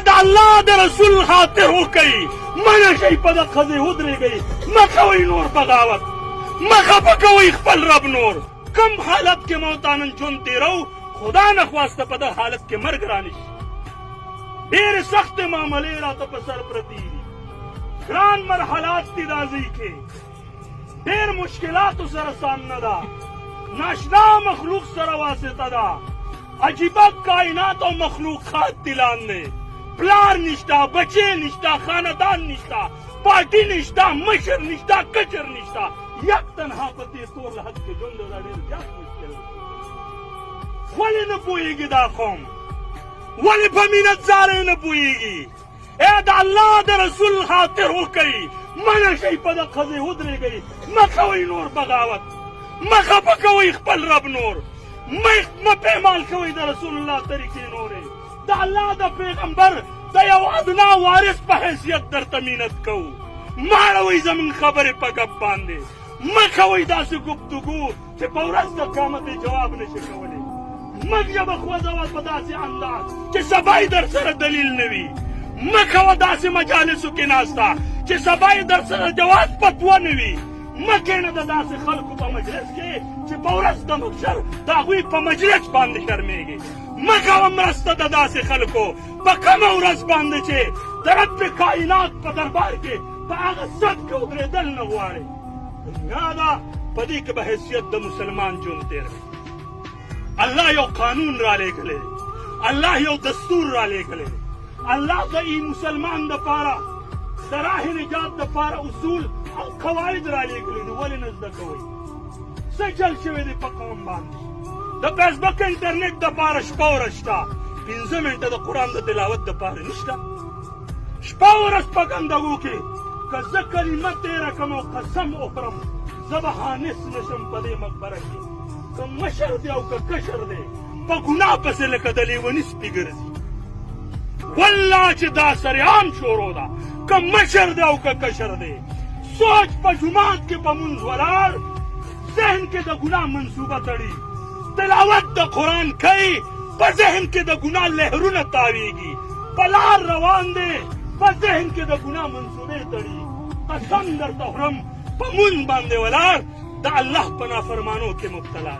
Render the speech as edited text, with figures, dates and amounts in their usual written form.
د الله د رسول خاطر وکئ منع شئ په د ښځې ودرېږئ مه کوئ نور بغاوت مه خفه کوئ خپل رب نور کم حالت کې موتانن ژوند تېرو خدا نخواسته په ده حالت کې مرګ رانشي ډېرې سختې معاملې راته په سر پرتې دي ګران مرحلات دي دا ځای کې ډېر مشکلاتو سره سامنه ده ناشنا مخلوق سره واسطه ده عجیبه کائنات او مخلوقات دي لاندې پلار نشته بچې نشته خاندان نشته پارټي نشته مشر نشته کچر نشته یک تنها په دې تور لحد کې ژوند دا ډېر زیات مشکل دی ولې نه پوهېږي دا قوم ولې په مینت زارې نه پوهېږي ای د الله د رسول خاطر وکئ منع شئ په د ښځې ودرېږئ مه کوئ نور بغاوت مه خفه کوئ خپل رب نور مه پېمال کوئ د رسول الله طریقې نورې د الله د پیغمبر د یو ادنا وارث په حیثیت درته مینت کوو مه اړوئ زموږ خبرې په ګپ باندې مه کوئ داسې گفتگو چې په ورځ د قیامت جواب نشي کولی مه ژبه خوځوه په داسې انداز چې سبا یې در سره دلیل نه وي مه کوه داسې مجالسو کې ناسته چې سبا یې در سره جواز فتوه نه وي مه کښېنه د داسې خلکو په مجلس کې چې په ورځ د محشر د هغوی په مجلس باندې شرمېږي مه کوه مرسته د داسې خلکو په کومه ورځ باندې چې د رب کائنات په دربار کې په هغه صف کې ودرېدل نه غواړې دنیا ده په دې کې به حیثیت د مسلمان ژوند تېروي الله یو قانون را لېږلی دی الله یو دستور را لېږلی دی الله د مسلمان دپاره د راه نجات دپاره اصول او قواعد را لېږلي دي ولې نه زده کوئ څه چل شوی دی په قوم باندې د فیسبک انټرنېټ دپاره شپه ورځ شته 5 منټه د قرآن د تلاوت دپاره نشته شپه ورځ په ګندګو کې که زه کلمه تېره کړم او قسم وخورم زه به حانس نشم په دې مقبره کې که مشر دی او که کشر دی په ګناه پسې لکه د لیوني سپي ګرځي والله چې دا سریعان شروع ده که مشر دی او که کشر دی سوچ په جومات کې په مونځ ولاړ ذهن کې د ګناه منصوبه تړي تلاوت د قرآن کوي په ذهن کې د ګناه لهرونه تاویږي په لار روان دی په ذهن کې د ګناه منصوبې تړي قسم درته خورم په مونځ باندې ولاړ د الله په نافرمانو کې مبتلا